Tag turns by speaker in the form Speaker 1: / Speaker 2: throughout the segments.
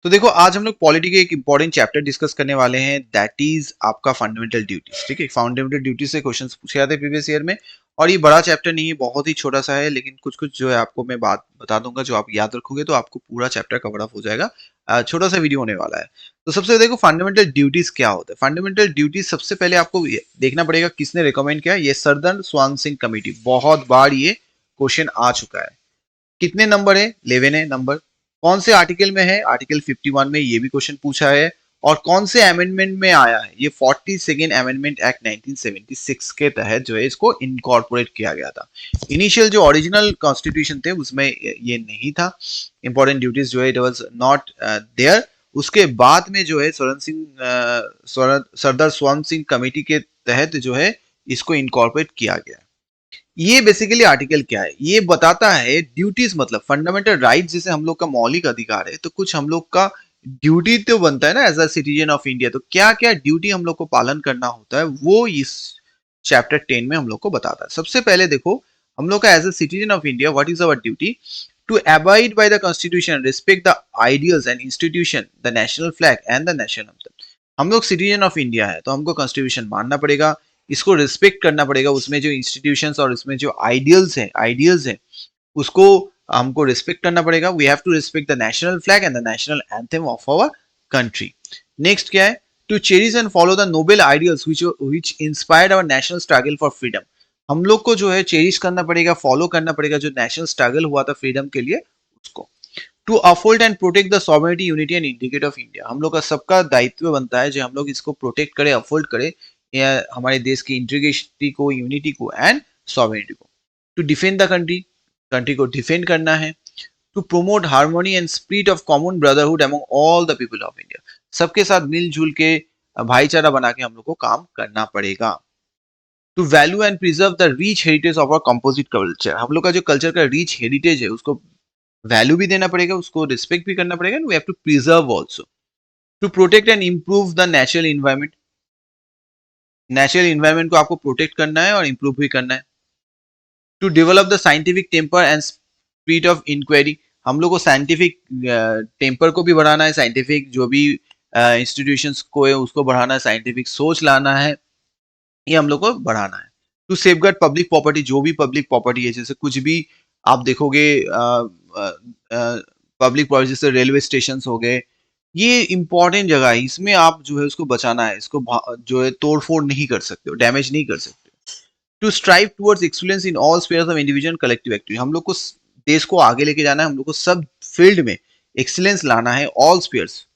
Speaker 1: तो देखो आज हम लोग पॉलिटी के एक इंपॉर्टेंट चैप्टर डिस्कस करने वाले हैं, दैट इज आपका फंडामेंटल ड्यूटीज। ठीक है, फंडामेंटल ड्यूटी से क्वेश्चंस पूछे जाते हैं प्रीवियस ईयर में। और ये बड़ा चैप्टर नहीं है, बहुत ही छोटा सा है, लेकिन कुछ कुछ जो है आपको मैं बात बता दूंगा, जो आप याद रखोगे तो आपको पूरा चैप्टर कवर अप हो जाएगा। छोटा सा वीडियो होने वाला है। तो सबसे पहले देखो फंडामेंटल ड्यूटीज क्या होता है। फंडामेंटल ड्यूटीज सबसे पहले आपको देखना पड़ेगा किसने रिकमेंड किया। ये सरदर्न स्वान सिंह कमेटी, बहुत बार ये क्वेश्चन आ चुका है। कितने नंबर है? 11 है नंबर। कौन से आर्टिकल में है? आर्टिकल 51 में। ये भी क्वेश्चन पूछा है। और कौन से अमेंडमेंट में आया है? ये 42nd अमेंडमेंट एक्ट 1976 के तहत जो है इसको इनकॉर्पोरेट किया गया था। इनिशियल जो ओरिजिनल कॉन्स्टिट्यूशन थे उसमें ये नहीं था। इंपॉर्टेंट ड्यूटीज जो है इट वाज नॉट देयर। उसके बाद में जो है सरदार स्वर्ण सिंह कमेटी के तहत जो है इसको इनकॉर्पोरेट किया गया। ये बेसिकली आर्टिकल क्या है? ये बताता है ड्यूटीज मतलब फंडामेंटल राइट्स, जैसे हम लोग का मौलिक अधिकार है, तो कुछ हम लोग का ड्यूटी तो बनता है ना as a citizen of India. तो क्या क्या ड्यूटी हम लोग को पालन करना होता है वो इस चैप्टर 10 में हम लोग को बताता है। सबसे पहले देखो हम लोग का as a citizen of India what is our duty? To abide by the constitution, respect the ideals and institution, the national flag and the national anthem. हम लोग सिटीजन ऑफ इंडिया है तो हमको कॉन्स्टिट्यूशन मानना पड़ेगा, इसको रिस्पेक्ट करना पड़ेगा। उसमें जो इंस्टीट्यूशंस और उसमें जो आइडियल्स हैं उसको हमको रिस्पेक्ट करना पड़ेगा। We have to respect the national flag and the national anthem of our country. Next क्या है? To cherish and follow the noble ideals which inspired our national struggle for freedom. हम लोग को जो है चेरिश करना पड़ेगा, फॉलो करना पड़ेगा जो नेशनल स्ट्रगल हुआ था फ्रीडम के लिए उसको। To uphold and protect the sovereignty, unity and integrity of India. हम लोग का सबका दायित्व बनता है जो हम लोग इसको प्रोटेक्ट करें, अपहोल्ड करें या हमारे देश की इंटीग्रिटी को, यूनिटी को एंड सॉवरेनिटी को। To defend the country, country को डिफेंड करना है। To promote harmony and spirit of common brotherhood among all the people of India. सबके साथ मिलजुल के भाईचारा बना के हम लोग को काम करना पड़ेगा। To value and preserve the rich heritage of our composite culture. हम लोग का जो कल्चर का रिच हेरिटेज है उसको वैल्यू भी देना पड़ेगा, उसको रिस्पेक्ट भी करना पड़ेगा। We have to preserve also. To protect and improve the natural environment, natural environment को आपको प्रोटेक्ट करना है और इंप्रूव भी करना है। To develop the scientific temper and spirit of inquiry. हम लोग को साइंटिफिक टेम्पर को भी बढ़ाना है, साइंटिफिक जो भी इंस्टीट्यूशंस को है उसको बढ़ाना है, साइंटिफिक सोच लाना है, ये हम लोग को बढ़ाना है। टू सेफगार्ड पब्लिक प्रॉपर्टी, जो भी पब्लिक प्रॉपर्टी है, जैसे कुछ भी आप देखोगे पब्लिक प्रॉपर्टी जैसे रेलवे स्टेशन हो गए, ये इंपॉर्टेंट जगह है, इसमें आप जो है उसको बचाना है, इसको जो है तोड़फोड़ नहीं कर सकते हो, डैमेज नहीं कर सकते। To strive towards excellence in all spheres of individual collective activity. हम लोग को देश को आगे लेके जाना है, हम लोग को सब फील्ड में एक्सीलेंस लाना है, ऑल स्फीयर्स।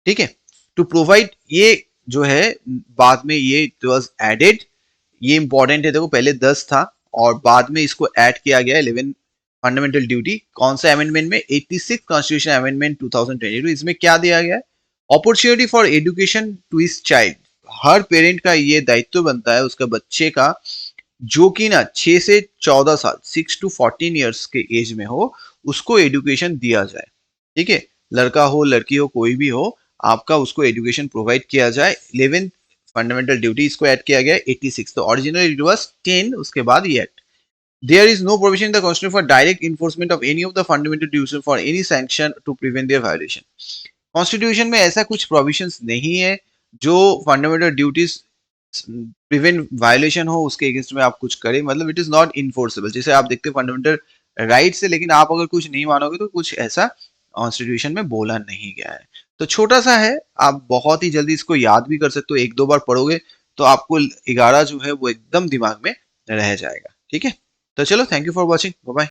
Speaker 1: ठीक है। टू प्रोवाइड, ये जो है बाद में ये इट वाज एडेड, ये इंपॉर्टेंट है। देखो पहले 10 था और बाद में इसको ऐड किया गया 11 फंडामेंटल ड्यूटी। कौन सा अमेंडमेंट में? 86 कॉन्स्टिट्यूशन अमेंडमेंट 2022। इसमें क्या दिया गया है? Opportunity for education to his child. हर पेरेंट का ये दायित्व बनता है उसका बच्चे का जो कि ना 6 से 14 साल 6 to 14 ईयर्स के एज में हो, उसको एजुकेशन दिया जाए। ठीक है, लड़का हो लड़की हो कोई भी हो, आपका उसको एजुकेशन प्रोवाइड किया जाए। 11th फंडामेंटल ड्यूटी इसको ऐड किया गया 86। तो ओरिजिनल इट वाज 10, उसके बाद ये act. There is no provision in the Constitution for direct enforcement of any of the fundamental duties for any sanction to prevent their violation. Constitution में ऐसा कुछ provisions नहीं है जो fundamental duties prevent violation हो उसके against में आप कुछ करें, मतलब it is not enforceable। जैसे आप देखते हैं fundamental rights है, लेकिन आप अगर कुछ नहीं मानोगे तो कुछ ऐसा Constitution में बोला नहीं गया है। तो छोटा सा है, आप बहुत ही जल्दी इसको याद भी कर सकते हो, एक दो बार पढ़ोगे तो आपको 11 जो है वो एकदम दिमाग में रह जाएगा। ठीक है, तो चलो, thank you for watching, bye bye.